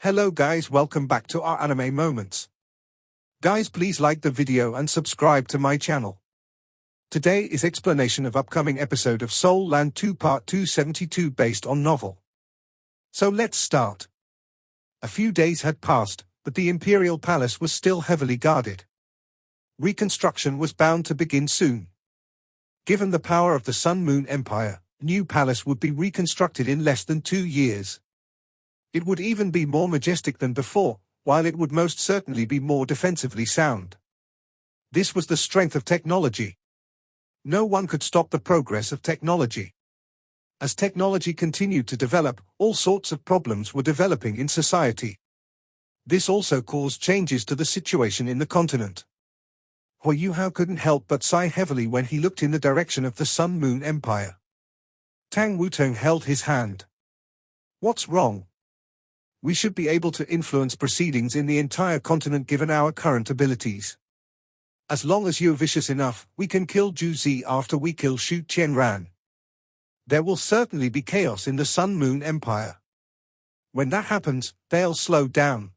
Hello guys, welcome back to our anime moments. Guys, please like the video and subscribe to my channel. Today is explanation of upcoming episode of Soul Land 2 Part 272 based on novel. So let's start. A few days had passed, but the Imperial Palace was still heavily guarded. Reconstruction was bound to begin soon. Given the power of the Sun-Moon Empire, a new palace would be reconstructed in less than 2 years. It would even be more majestic than before, while it would most certainly be more defensively sound. This was the strength of technology. No one could stop the progress of technology. As technology continued to develop, all sorts of problems were developing in society. This also caused changes to the situation in the continent. Hou Yuhao couldn't help but sigh heavily when he looked in the direction of the Sun-Moon Empire. Tang Wutong held his hand. What's wrong? We should be able to influence proceedings in the entire continent given our current abilities. As long as you're vicious enough, we can kill Juzi after we kill Shu Qianran. There will certainly be chaos in the Sun-Moon Empire. When that happens, they'll slow down.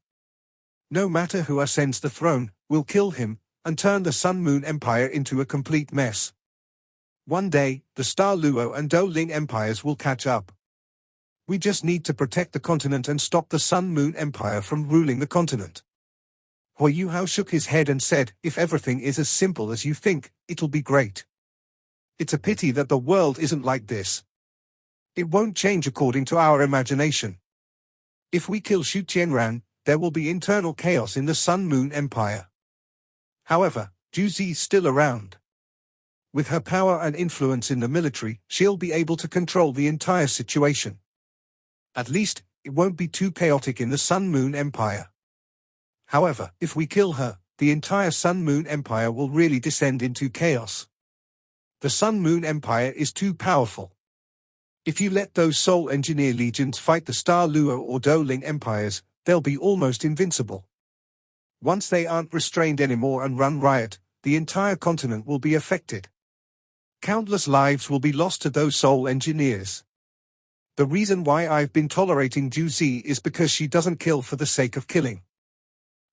No matter who ascends the throne, we'll kill him, and turn the Sun-Moon Empire into a complete mess. One day, the Star Luo and Do Ling empires will catch up. We just need to protect the continent and stop the Sun-Moon Empire from ruling the continent. Hou Yuhao shook his head and said, if everything is as simple as you think, it'll be great. It's a pity that the world isn't like this. It won't change according to our imagination. If we kill Shu Qianran, there will be internal chaos in the Sun-Moon Empire. However, Juzi's still around. With her power and influence in the military, she'll be able to control the entire situation. At least, it won't be too chaotic in the Sun-Moon Empire. However, if we kill her, the entire Sun-Moon Empire will really descend into chaos. The Sun-Moon Empire is too powerful. If you let those Soul Engineer legions fight the Star Luo or Do Ling empires, they'll be almost invincible. Once they aren't restrained anymore and run riot, the entire continent will be affected. Countless lives will be lost to those Soul Engineers. The reason why I've been tolerating Juzi is because she doesn't kill for the sake of killing.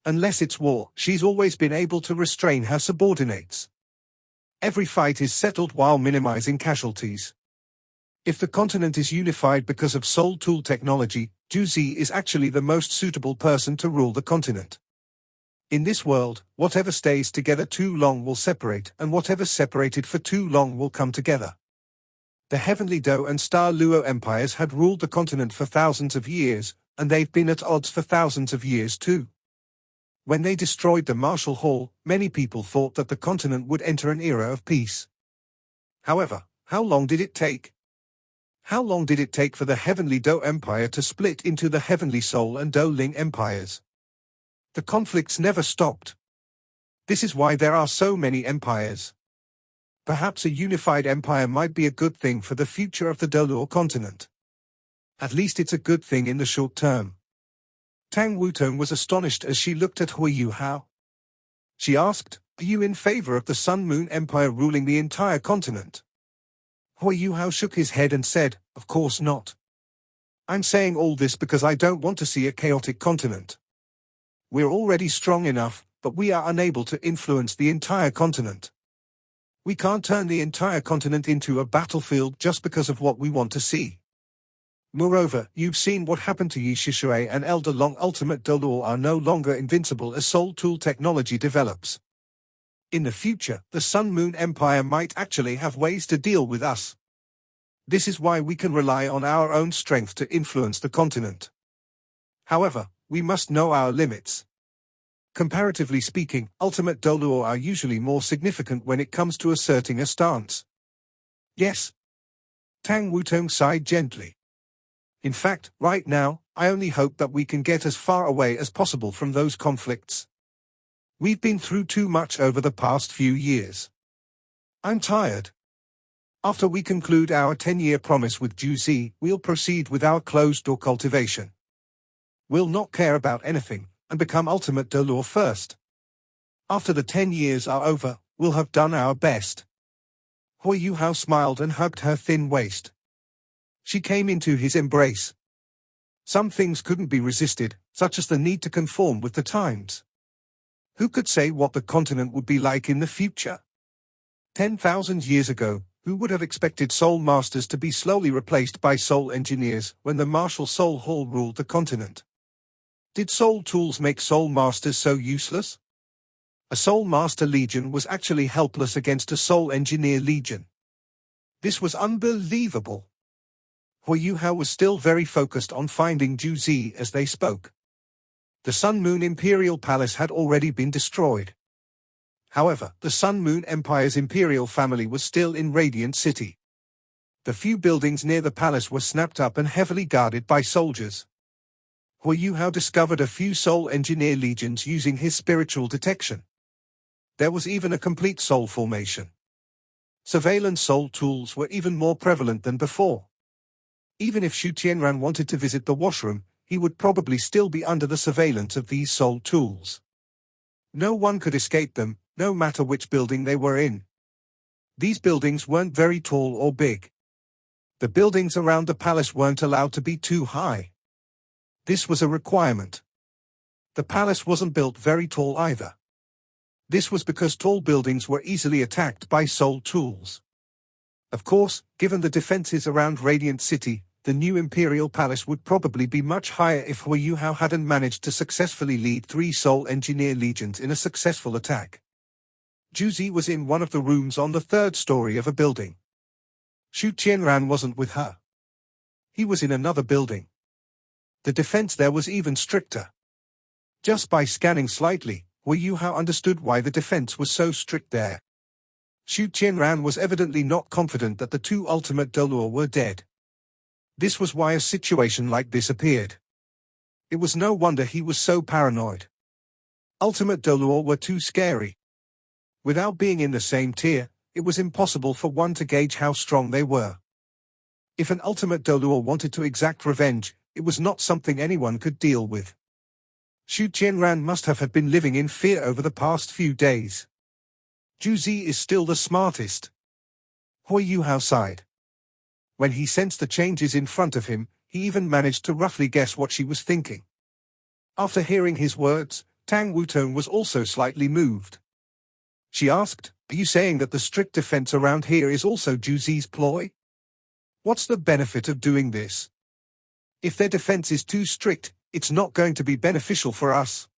Unless it's war, she's always been able to restrain her subordinates. Every fight is settled while minimizing casualties. If the continent is unified because of Soul Tool technology, Juzi is actually the most suitable person to rule the continent. In this world, whatever stays together too long will separate, and whatever separated for too long will come together. The Heavenly Do and Star Luo empires had ruled the continent for thousands of years, and they've been at odds for thousands of years too. When they destroyed the Martial Hall, many people thought that the continent would enter an era of peace. However, how long did it take? How long did it take for the Heavenly Do Empire to split into the Heavenly Soul and Do Ling empires? The conflicts never stopped. This is why there are so many empires. Perhaps a unified empire might be a good thing for the future of the Doluo continent. At least it's a good thing in the short term. Tang Wutong was astonished as she looked at Hou Yuhao. She asked, are you in favor of the Sun-Moon Empire ruling the entire continent? Hou Yuhao shook his head and said, of course not. I'm saying all this because I don't want to see a chaotic continent. We're already strong enough, but we are unable to influence the entire continent. We can't turn the entire continent into a battlefield just because of what we want to see. Moreover, you've seen what happened to Yi Shishui and Elder Long. Ultimate Doluo are no longer invincible as Soul Tool technology develops. In the future, the Sun-Moon Empire might actually have ways to deal with us. This is why we can rely on our own strength to influence the continent. However, we must know our limits. Comparatively speaking, Ultimate Doluo are usually more significant when it comes to asserting a stance. Yes. Tang Wutong sighed gently. In fact, right now, I only hope that we can get as far away as possible from those conflicts. We've been through too much over the past few years. I'm tired. After we conclude our 10-year promise with Juzi, we'll proceed with our closed-door cultivation. We'll not care about anything, and become Ultimate Doluo first. After the 10 years are over, we'll have done our best. Hou Yuhao smiled and hugged her thin waist. She came into his embrace. Some things couldn't be resisted, such as the need to conform with the times. Who could say what the continent would be like in the future? 10,000 years ago, who would have expected soul masters to be slowly replaced by soul engineers when the martial soul hall ruled the continent? Did soul tools make soul masters so useless? A soul master legion was actually helpless against a soul engineer legion. This was unbelievable. Huiyuhao was still very focused on finding Juzi as they spoke. The Sun Moon Imperial Palace had already been destroyed. However, the Sun Moon Empire's imperial family was still in Radiant City. The few buildings near the palace were snapped up and heavily guarded by soldiers. Huiyuhao discovered a few soul engineer legions using his spiritual detection. There was even a complete soul formation. Surveillance soul tools were even more prevalent than before. Even if Xu Tianran wanted to visit the washroom, he would probably still be under the surveillance of these soul tools. No one could escape them, no matter which building they were in. These buildings weren't very tall or big. The buildings around the palace weren't allowed to be too high. This was a requirement. The palace wasn't built very tall either. This was because tall buildings were easily attacked by soul tools. Of course, given the defenses around Radiant City, the new Imperial Palace would probably be much higher if Huiyuhao hadn't managed to successfully lead 3 Soul Engineer Legions in a successful attack. Juzi was in one of the rooms on the 3rd story of a building. Xu Tianran wasn't with her. He was in another building. The defense there was even stricter. Just by scanning slightly, Huiyuhao understood why the defense was so strict there. Xu Tianran was evidently not confident that the 2 ultimate Dolor were dead. This was why a situation like this appeared. It was no wonder he was so paranoid. Ultimate Dolor were too scary. Without being in the same tier, it was impossible for one to gauge how strong they were. If an ultimate Dolor wanted to exact revenge, it was not something anyone could deal with. Xu Tianran must have been living in fear over the past few days. Juzi is still the smartest. Huiyuhao sighed. When he sensed the changes in front of him, he even managed to roughly guess what she was thinking. After hearing his words, Tang Wutong was also slightly moved. She asked, "Are you saying that the strict defense around here is also Juzi's ploy? What's the benefit of doing this? If their defense is too strict, it's not going to be beneficial for us."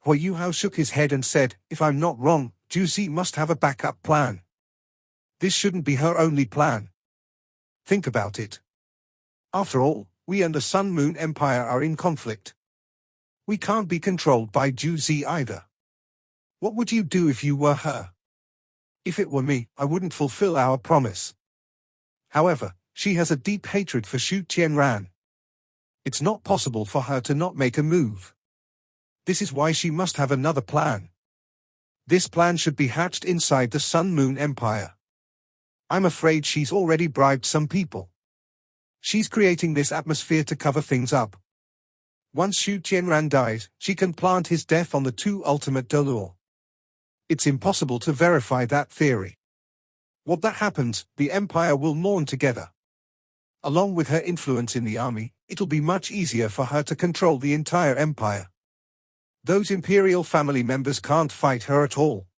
Huiyuhao shook his head and said, "If I'm not wrong, Juzi must have a backup plan. This shouldn't be her only plan. Think about it. After all, we and the Sun Moon Empire are in conflict. We can't be controlled by Juzi either. What would you do if you were her? If it were me, I wouldn't fulfill our promise. However, she has a deep hatred for Xu Tianran. It's not possible for her to not make a move. This is why she must have another plan. This plan should be hatched inside the Sun Moon Empire. I'm afraid she's already bribed some people. She's creating this atmosphere to cover things up. Once Xu Tianran dies, she can plant his death on the 2 ultimate Dolor. It's impossible to verify that theory. When that happens, the Empire will mourn together. Along with her influence in the army, it'll be much easier for her to control the entire Empire. Those Imperial family members can't fight her at all."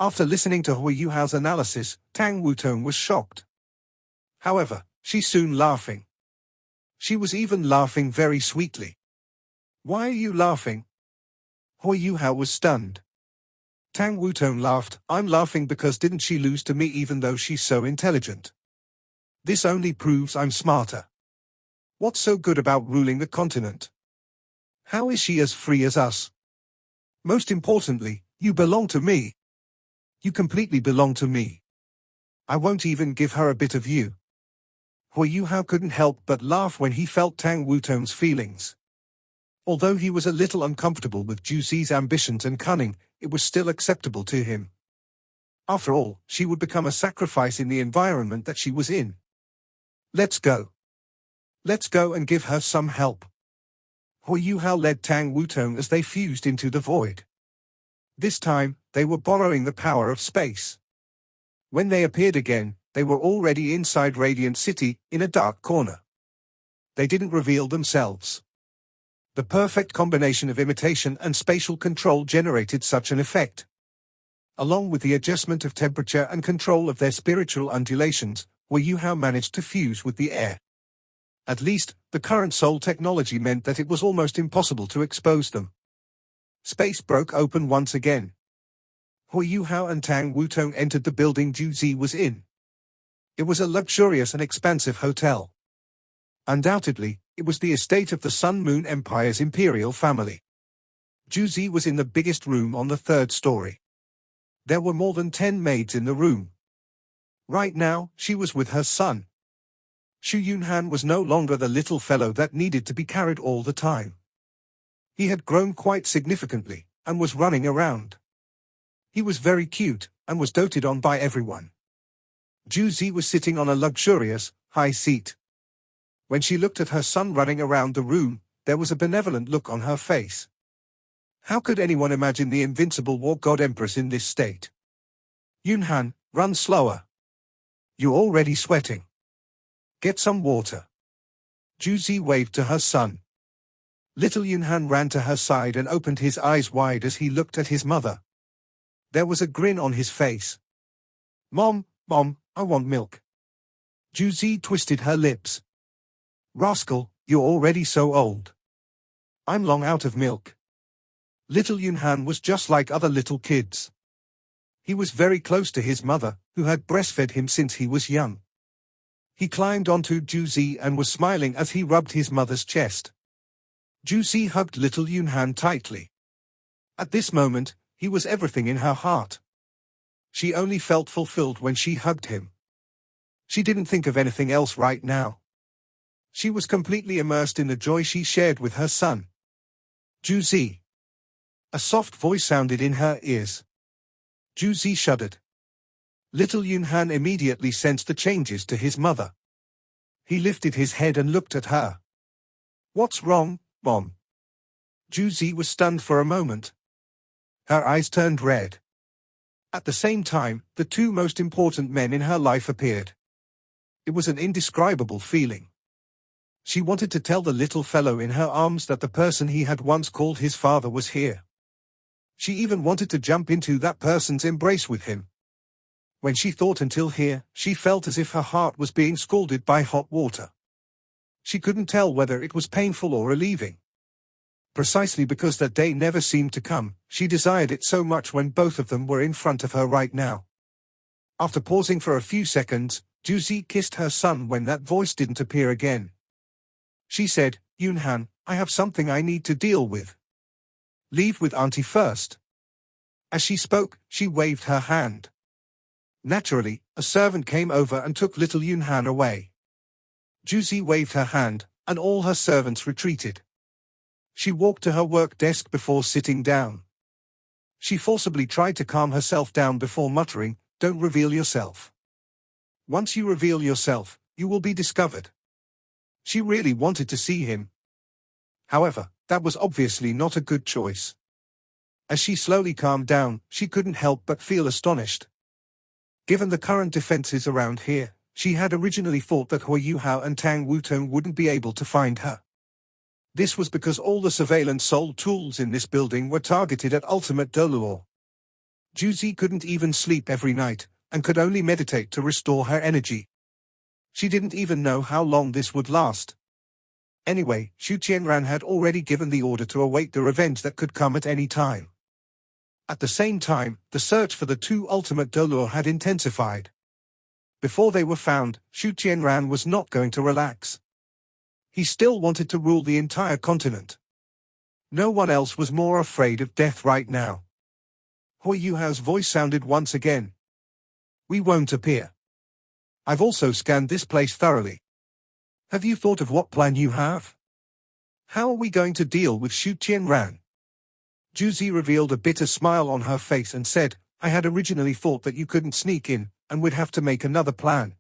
After listening to Huiyuhao's analysis, Tang Wutong was shocked. However, she's soon laughing. She was even laughing very sweetly. "Why are you laughing?" Huiyuhao was stunned. Tang Wutong laughed. "I'm laughing because didn't she lose to me even though she's so intelligent? This only proves I'm smarter. What's so good about ruling the continent? How is she as free as us? Most importantly, you belong to me. You completely belong to me. I won't even give her a bit of you." Huiyuhao couldn't help but laugh when he felt Tang Wutong's feelings. Although he was a little uncomfortable with Juzi's ambitions and cunning, it was still acceptable to him. After all, she would become a sacrifice in the environment that she was in. Let's go. Let's go and give her some help." Huiyuhao led Tang Wutong as they fused into the void. This time, they were borrowing the power of space. When they appeared again, they were already inside Radiant City, in a dark corner. They didn't reveal themselves. The perfect combination of imitation and spatial control generated such an effect. Along with the adjustment of temperature and control of their spiritual undulations, Hu Hao managed to fuse with the air. At least, the current soul technology meant that it was almost impossible to expose them. Space broke open once again. Hu Hao and Tang Wutong entered the building Juzi was in. It was a luxurious and expansive hotel. Undoubtedly, it was the estate of the Sun Moon Empire's imperial family. Juzi was in the biggest room on the third story. There were more than 10 maids in the room. Right now, she was with her son. Xu Yunhan was no longer the little fellow that needed to be carried all the time. He had grown quite significantly, and was running around. He was very cute, and was doted on by everyone. Juzi was sitting on a luxurious, high seat. When she looked at her son running around the room, there was a benevolent look on her face. How could anyone imagine the invincible war god empress in this state? Yunhan, run slower. You're already sweating. Get some water. Juzi waved to her son. Little Yunhan ran to her side and opened his eyes wide as he looked at his mother. There was a grin on his face. Mom, I want milk. Juzi twisted her lips. Rascal, you're already so old. I'm long out of milk. Little Yunhan was just like other little kids. He was very close to his mother, who had breastfed him since he was young. He climbed onto Juzi and was smiling as he rubbed his mother's chest. Juzi hugged little Yunhan tightly. At this moment, he was everything in her heart. She only felt fulfilled when she hugged him. She didn't think of anything else right now. She was completely immersed in the joy she shared with her son. Juzi. A soft voice sounded in her ears. Juzi shuddered. Little Yunhan immediately sensed the changes to his mother. He lifted his head and looked at her. What's wrong, Mom? Juzi was stunned for a moment. Her eyes turned red. At the same time, the two most important men in her life appeared. It was an indescribable feeling. She wanted to tell the little fellow in her arms that the person he had once called his father was here. She even wanted to jump into that person's embrace with him. When she thought until here, she felt as if her heart was being scalded by hot water. She couldn't tell whether it was painful or relieving. Precisely because that day never seemed to come, she desired it so much when both of them were in front of her right now. After pausing for a few seconds, Juzi kissed her son when that voice didn't appear again. She said, Yunhan, I have something I need to deal with. Leave with Auntie first. As she spoke, she waved her hand. Naturally, a servant came over and took little Yunhan away. Juzi waved her hand, and all her servants retreated. She walked to her work desk before sitting down. She forcibly tried to calm herself down before muttering, Don't reveal yourself. Once you reveal yourself, you will be discovered. She really wanted to see him. However, that was obviously not a good choice. As she slowly calmed down, she couldn't help but feel astonished. Given the current defenses around here, she had originally thought that Hu Hao and Tang Wutong wouldn't be able to find her. This was because all the surveillance soul tools in this building were targeted at ultimate Doluor. Juzi couldn't even sleep every night, and could only meditate to restore her energy. She didn't even know how long this would last. Anyway, Xu Tianran had already given the order to await the revenge that could come at any time. At the same time, the search for the two ultimate Doluor had intensified. Before they were found, Xu Tianran was not going to relax. He still wanted to rule the entire continent. No one else was more afraid of death right now. Hu Hao's voice sounded once again. We won't appear. I've also scanned this place thoroughly. Have you thought of what plan you have? How are we going to deal with Xu Tianran? Juzi revealed a bitter smile on her face and said, I had originally thought that you couldn't sneak in, and would have to make another plan.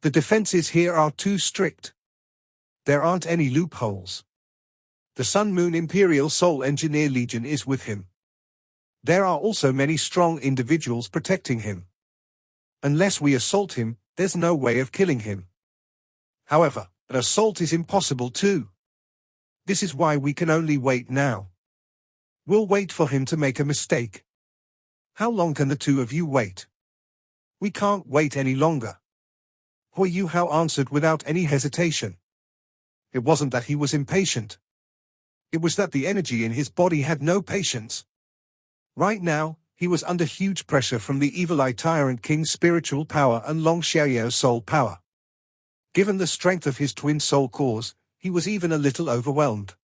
The defenses here are too strict. There aren't any loopholes. The Sun Moon Imperial Soul Engineer Legion is with him. There are also many strong individuals protecting him. Unless we assault him, there's no way of killing him. However, But assault is impossible too. This is why we can only wait now. We'll wait for him to make a mistake. How long can the two of you wait? We can't wait any longer. Hu Yuhao answered without any hesitation. It wasn't that he was impatient. It was that the energy in his body had no patience. Right now, he was under huge pressure from the Evil Eye Tyrant King's spiritual power and Long Xiaoyao's soul power. Given the strength of his twin soul cores, he was even a little overwhelmed.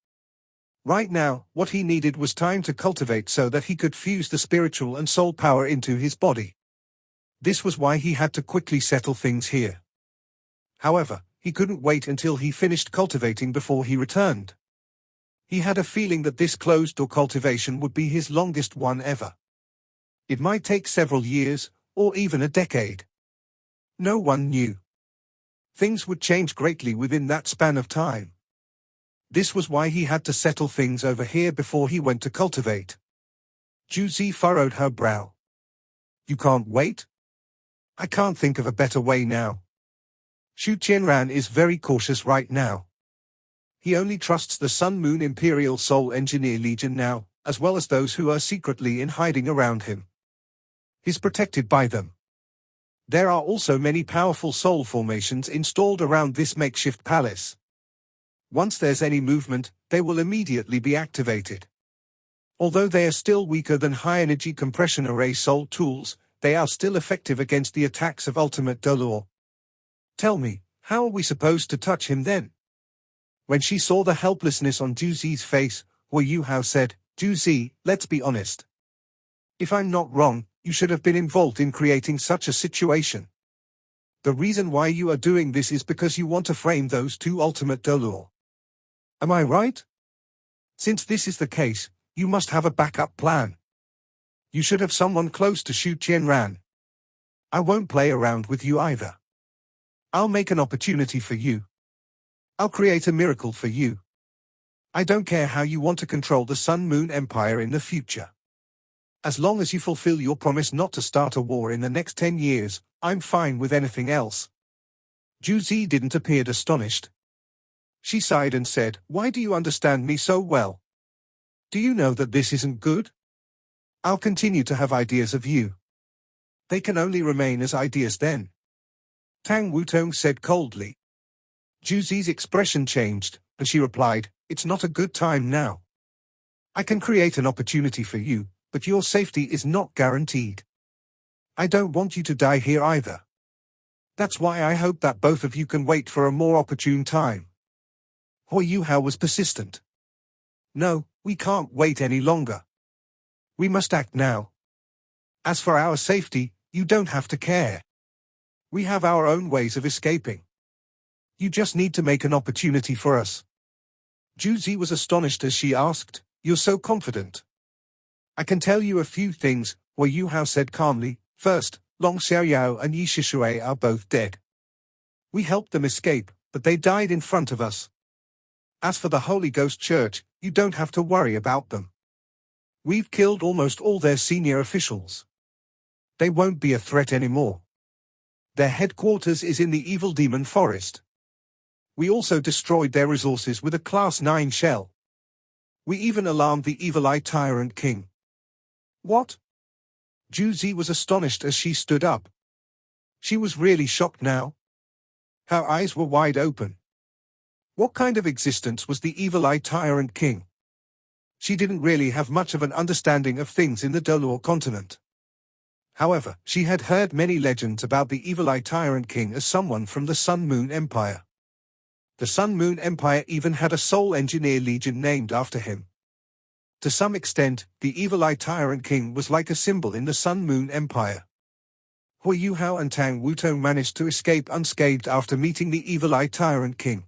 Right now, what he needed was time to cultivate so that he could fuse the spiritual and soul power into his body. This was why he had to quickly settle things here. However, he couldn't wait until he finished cultivating before he returned. He had a feeling that this closed-door cultivation would be his longest one ever. It might take several years, or even a decade. No one knew. Things would change greatly within that span of time. This was why he had to settle things over here before he went to cultivate. Juzi furrowed her brow. You can't wait? I can't think of a better way now. Xu Qianran is very cautious right now. He only trusts the Sun Moon Imperial Soul Engineer Legion now, as well as those who are secretly in hiding around him. He's protected by them. There are also many powerful soul formations installed around this makeshift palace. Once there's any movement, they will immediately be activated. Although they are still weaker than high-energy compression array soul tools, they are still effective against the attacks of ultimate Dolor. Tell me, how are we supposed to touch him then? When she saw the helplessness on Juzi's face, Hu Yuhao said, Juzi, let's be honest. If I'm not wrong, you should have been involved in creating such a situation. The reason why you are doing this is because you want to frame those two ultimate Dolor. Am I right? Since this is the case, you must have a backup plan. You should have someone close to Xu Qianran. I won't play around with you either. I'll make an opportunity for you. I'll create a miracle for you. I don't care how you want to control the Sun Moon Empire in the future. As long as you fulfill your promise not to start a war in the next 10 years, I'm fine with anything else. Juzi didn't appear astonished. She sighed and said, Why do you understand me so well? Do you know that this isn't good? I'll continue to have ideas of you. They can only remain as ideas then. Tang Wutong said coldly. Juzi's expression changed, and she replied, It's not a good time now. I can create an opportunity for you, but your safety is not guaranteed. I don't want you to die here either. That's why I hope that both of you can wait for a more opportune time. Hu Yuhao was persistent. No, we can't wait any longer. We must act now. As for our safety, you don't have to care. We have our own ways of escaping. You just need to make an opportunity for us. Juzi was astonished as she asked, You're so confident. I can tell you a few things, Hu Yuhao said calmly. First, Long Xiaoyao and Yi Shishui are both dead. We helped them escape, but they died in front of us. As for the Holy Ghost Church, you don't have to worry about them. We've killed almost all their senior officials. They won't be a threat anymore. Their headquarters is in the Evil Demon Forest. We also destroyed their resources with a Class 9 shell. We even alarmed the Evil Eye Tyrant King. What? Juzi was astonished as she stood up. She was really shocked now. Her eyes were wide open. What kind of existence was the Evil Eye Tyrant King? She didn't really have much of an understanding of things in the Dolor continent. However, she had heard many legends about the Evil Eye Tyrant King as someone from the Sun Moon Empire. The Sun Moon Empire even had a Soul Engineer Legion named after him. To some extent, the Evil Eye Tyrant King was like a symbol in the Sun Moon Empire. Hu Yuhao and Tang Wutong managed to escape unscathed after meeting the Evil Eye Tyrant King.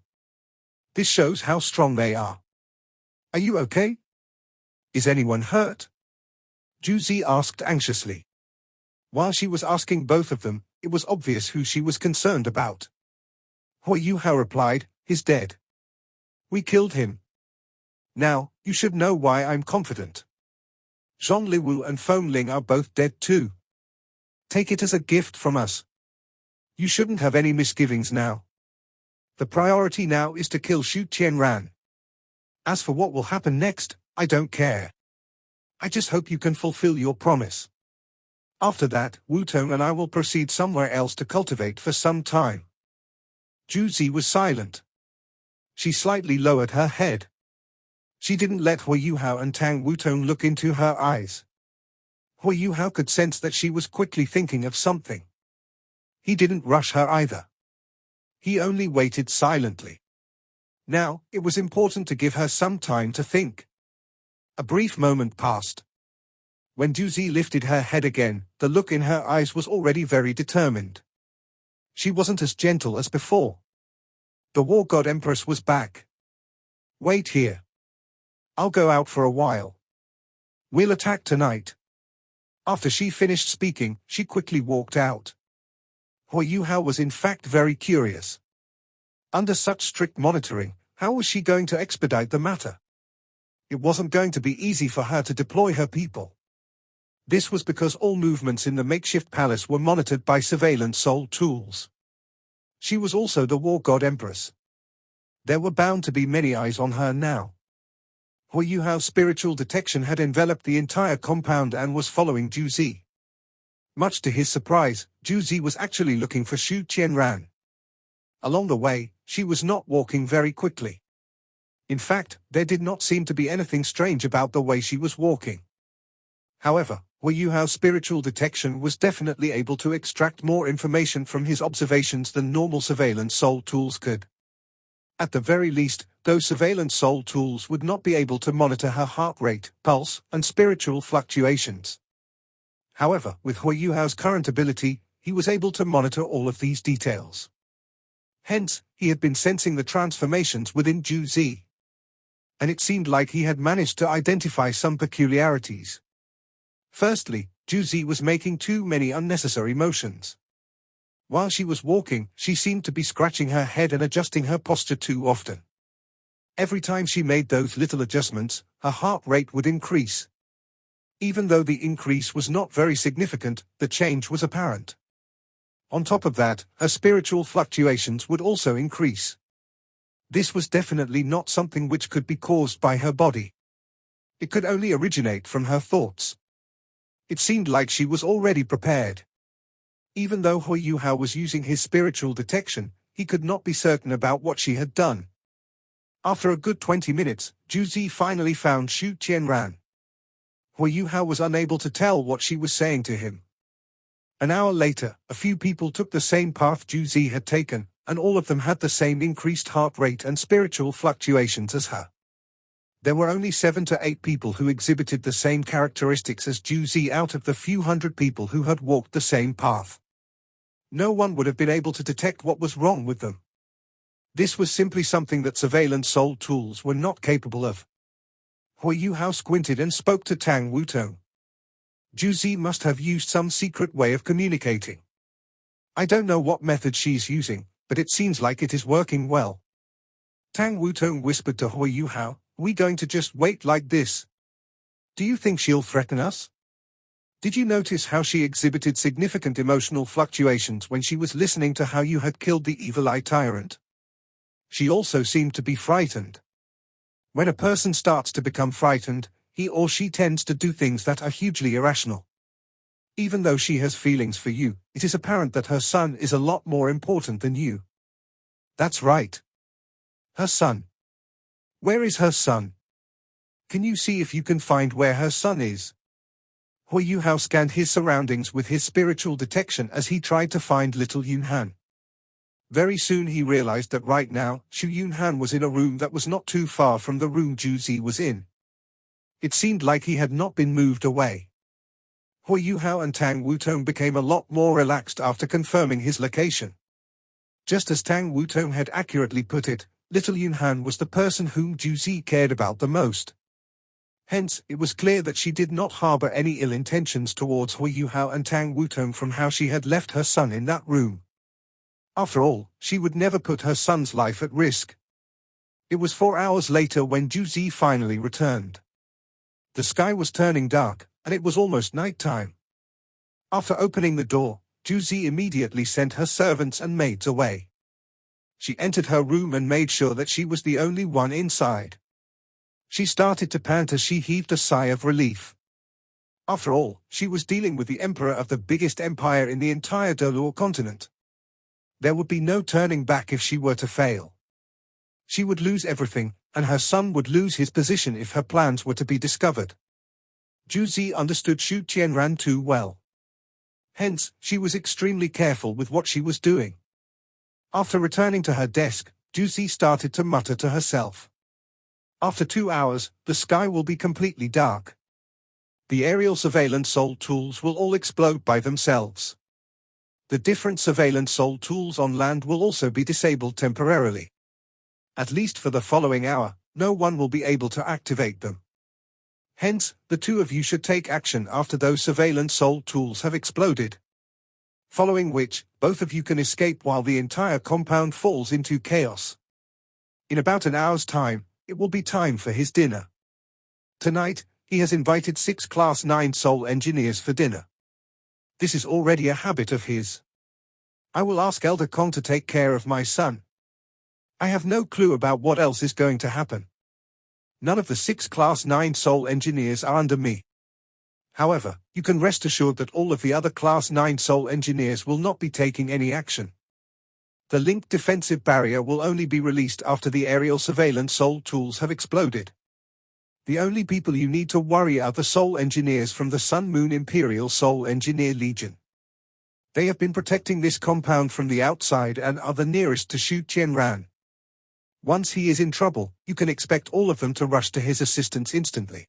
This shows how strong they are. Are you okay? Is anyone hurt? Juzi asked anxiously. While she was asking both of them, it was obvious who she was concerned about. Hu Yuhao replied, He's dead. We killed him. Now, you should know why I'm confident. Zhong Liwu and Feng Ling are both dead too. Take it as a gift from us. You shouldn't have any misgivings now. The priority now is to kill Xu Qianran. As for what will happen next, I don't care. I just hope you can fulfill your promise. After that, Wutong and I will proceed somewhere else to cultivate for some time. Juzi was silent. She slightly lowered her head. She didn't let Hui Yuhao and Tang Wutong look into her eyes. Hui Yuhao could sense that she was quickly thinking of something. He didn't rush her either. He only waited silently. Now, it was important to give her some time to think. A brief moment passed. When Juzi lifted her head again, the look in her eyes was already very determined. She wasn't as gentle as before. The War God Empress was back. Wait here. I'll go out for a while. We'll attack tonight. After she finished speaking, she quickly walked out. Hui Yuhao was in fact very curious. Under such strict monitoring, how was she going to expedite the matter? It wasn't going to be easy for her to deploy her people. This was because all movements in the makeshift palace were monitored by surveillance soul tools. She was also the War God Empress. There were bound to be many eyes on her now. Hui Yuhao's spiritual detection had enveloped the entire compound and was following Juzi. Much to his surprise, Juzi was actually looking for Xu Qianran. Along the way, she was not walking very quickly. In fact, there did not seem to be anything strange about the way she was walking. However, Hui Yuhao's spiritual detection was definitely able to extract more information from his observations than normal surveillance soul tools could. At the very least, those surveillance soul tools would not be able to monitor her heart rate, pulse, and spiritual fluctuations. However, with Hui Yuhao's current ability, he was able to monitor all of these details. Hence, he had been sensing the transformations within Juzi. And it seemed like he had managed to identify some peculiarities. Firstly, Juzi was making too many unnecessary motions. While she was walking, she seemed to be scratching her head and adjusting her posture too often. Every time she made those little adjustments, her heart rate would increase. Even though the increase was not very significant, the change was apparent. On top of that, her spiritual fluctuations would also increase. This was definitely not something which could be caused by her body. It could only originate from her thoughts. It seemed like she was already prepared. Even though Hui Yuhao was using his spiritual detection, he could not be certain about what she had done. After a good 20 minutes, Juzi finally found Xu Qianran. Hui Yuhao was unable to tell what she was saying to him. An hour later, a few people took the same path Juzi had taken, and all of them had the same increased heart rate and spiritual fluctuations as her. There were only 7 to 8 people who exhibited the same characteristics as Juzi out of the few hundred people who had walked the same path. No one would have been able to detect what was wrong with them. This was simply something that surveillance soul tools were not capable of. Hui Yuhao squinted and spoke to Tang Wutong. Juzi must have used some secret way of communicating. I don't know what method she's using, but it seems like it is working well. Tang Wutong whispered to Hui Yuhao, "We going to just wait like this? Do you think she'll threaten us? Did you notice how she exhibited significant emotional fluctuations when she was listening to how you had killed the evil eye tyrant? She also seemed to be frightened. When a person starts to become frightened, he or she tends to do things that are hugely irrational. Even though she has feelings for you, it is apparent that her son is a lot more important than you." "That's right. Her son. Where is her son? Can you see if you can find where her son is?" Hui Yuhao scanned his surroundings with his spiritual detection as he tried to find little Yunhan. Very soon he realized that right now, Xu Yunhan was in a room that was not too far from the room Juzi was in. It seemed like he had not been moved away. Hui Yuhao and Tang Wutong became a lot more relaxed after confirming his location. Just as Tang Wutong had accurately put it, little Yunhan was the person whom Juzi cared about the most. Hence, it was clear that she did not harbor any ill intentions towards Hui Yuhao and Tang Wutong from how she had left her son in that room. After all, she would never put her son's life at risk. It was 4 hours later when Juzi finally returned. The sky was turning dark, and it was almost night time. After opening the door, Juzi immediately sent her servants and maids away. She entered her room and made sure that she was the only one inside. She started to pant as she heaved a sigh of relief. After all, she was dealing with the emperor of the biggest empire in the entire Dolor continent. There would be no turning back if she were to fail. She would lose everything, and her son would lose his position if her plans were to be discovered. Juzi understood Xu Qianran too well. Hence, she was extremely careful with what she was doing. After returning to her desk, Juzi started to mutter to herself. After 2 hours, the sky will be completely dark. The aerial surveillance soul tools will all explode by themselves. The different surveillance soul tools on land will also be disabled temporarily. At least for the following hour, no one will be able to activate them. Hence, the two of you should take action after those surveillance soul tools have exploded. Following which, both of you can escape while the entire compound falls into chaos. In about an hour's time, it will be time for his dinner. Tonight, he has invited 6 Class 9 Soul Engineers for dinner. This is already a habit of his. I will ask Elder Kong to take care of my son. I have no clue about what else is going to happen. None of the 6 Class 9 Soul Engineers are under me. However, you can rest assured that all of the other Class 9 Soul Engineers will not be taking any action. The linked defensive barrier will only be released after the aerial surveillance soul tools have exploded. The only people you need to worry are the Soul Engineers from the Sun Moon Imperial Soul Engineer Legion. They have been protecting this compound from the outside and are the nearest to Xu Qianran. Once he is in trouble, you can expect all of them to rush to his assistance instantly.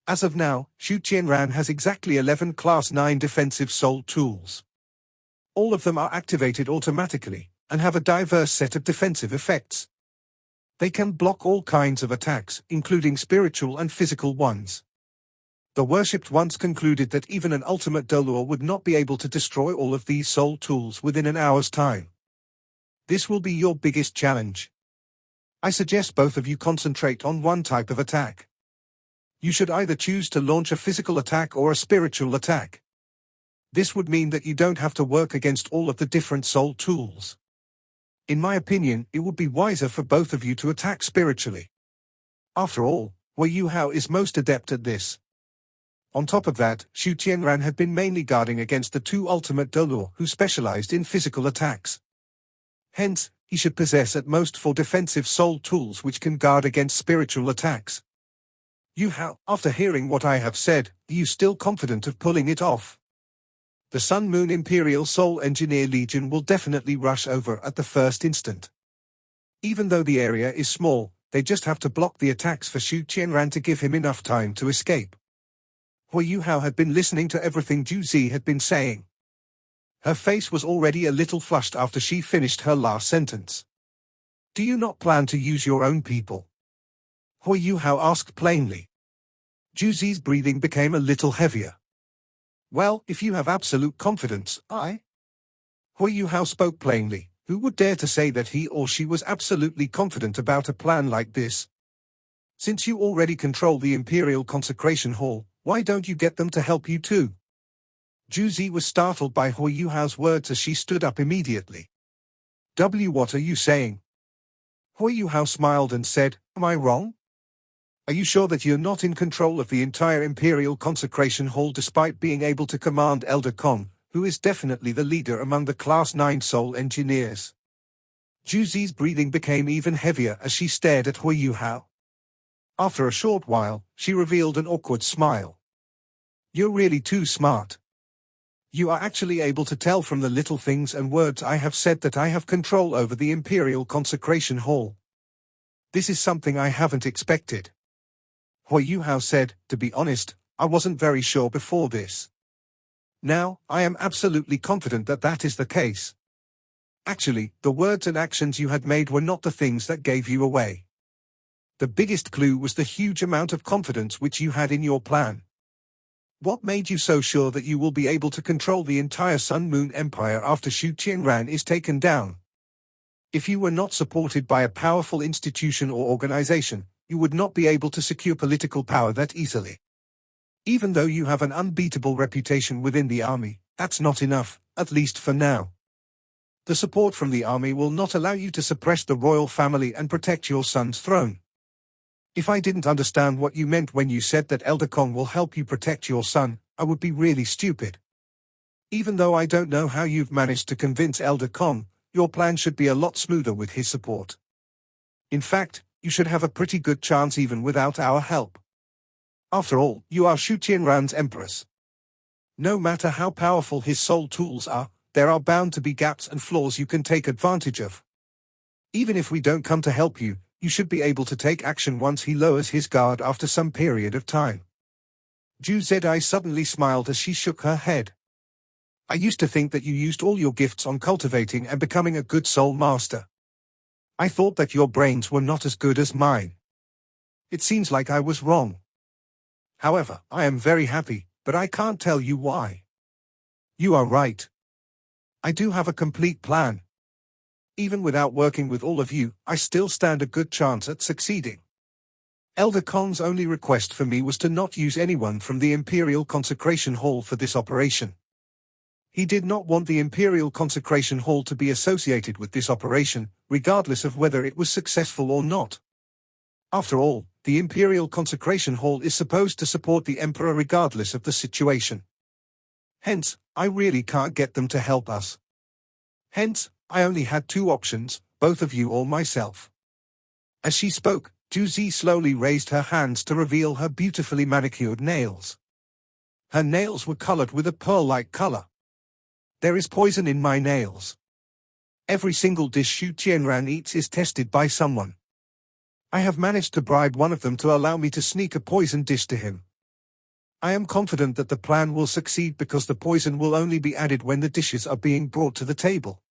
As of now, Xu Qianran has exactly 11 Class 9 defensive soul tools. All of them are activated automatically, and have a diverse set of defensive effects. They can block all kinds of attacks, including spiritual and physical ones. The worshipped once concluded that even an ultimate Dolor would not be able to destroy all of these soul tools within an hour's time. This will be your biggest challenge. I suggest both of you concentrate on one type of attack. You should either choose to launch a physical attack or a spiritual attack. This would mean that you don't have to work against all of the different soul tools. In my opinion, it would be wiser for both of you to attack spiritually. After all, Wei Yuhao is most adept at this. On top of that, Xu Qianran had been mainly guarding against the 2 ultimate Dolor who specialized in physical attacks. Hence, he should possess at most 4 defensive soul tools which can guard against spiritual attacks. Yuhao, after hearing what I have said, are you still confident of pulling it off? The Sun Moon Imperial Soul Engineer Legion will definitely rush over at the first instant. Even though the area is small, they just have to block the attacks for Xu Qianran to give him enough time to escape. Hui Yuhao had been listening to everything Juzi had been saying. Her face was already a little flushed after she finished her last sentence. Do you not plan to use your own people? Hui Yuhao asked plainly. Juzi's breathing became a little heavier. Well, if you have absolute confidence, Hui Yuhao spoke plainly. Who would dare to say that he or she was absolutely confident about a plan like this? Since you already control the Imperial Consecration Hall, why don't you get them to help you too? Juzi was startled by Hui Yuhao's words as she stood up immediately. What are you saying? Hui Yuhao smiled and said, am I wrong? Are you sure that you're not in control of the entire Imperial Consecration Hall despite being able to command Elder Kong, who is definitely the leader among the Class 9 Soul Engineers? Juzi's breathing became even heavier as she stared at Hui Yuhao. After a short while, she revealed an awkward smile. You're really too smart. You are actually able to tell from the little things and words I have said that I have control over the Imperial Consecration Hall. This is something I haven't expected. Hui Yuhao said, to be honest, I wasn't very sure before this. Now, I am absolutely confident that that is the case. Actually, the words and actions you had made were not the things that gave you away. The biggest clue was the huge amount of confidence which you had in your plan. What made you so sure that you will be able to control the entire Sun Moon Empire after Xu Qianran is taken down? If you were not supported by a powerful institution or organization, you would not be able to secure political power that easily. Even though you have an unbeatable reputation within the army, that's not enough, at least for now. The support from the army will not allow you to suppress the royal family and protect your son's throne. If I didn't understand what you meant when you said that Elder Kong will help you protect your son, I would be really stupid. Even though I don't know how you've managed to convince Elder Kong, your plan should be a lot smoother with his support. In fact, you should have a pretty good chance even without our help. After all, you are Shu Qianran's empress. No matter how powerful his soul tools are, there are bound to be gaps and flaws you can take advantage of. Even if we don't come to help you, you should be able to take action once he lowers his guard after some period of time. Juzi suddenly smiled as she shook her head. I used to think that you used all your gifts on cultivating and becoming a good soul master. I thought that your brains were not as good as mine. It seems like I was wrong. However, I am very happy, but I can't tell you why. You are right. I do have a complete plan. Even without working with all of you, I still stand a good chance at succeeding. Elder Kong's only request for me was to not use anyone from the Imperial Consecration Hall for this operation. He did not want the Imperial Consecration Hall to be associated with this operation, regardless of whether it was successful or not. After all, the Imperial Consecration Hall is supposed to support the Emperor regardless of the situation. Hence, I really can't get them to help us. Hence, I only had two options, both of you or myself. As she spoke, Juzi slowly raised her hands to reveal her beautifully manicured nails. Her nails were colored with a pearl-like color. There is poison in my nails. Every single dish Shu Qianran eats is tested by someone. I have managed to bribe one of them to allow me to sneak a poison dish to him. I am confident that the plan will succeed because the poison will only be added when the dishes are being brought to the table.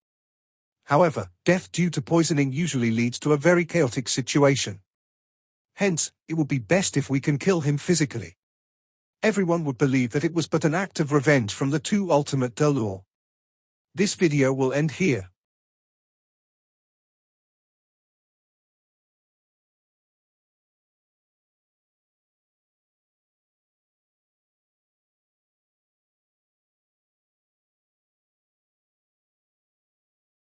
However, death due to poisoning usually leads to a very chaotic situation. Hence, it would be best if we can kill him physically. Everyone would believe that it was but an act of revenge from the two ultimate Delure. This video will end here.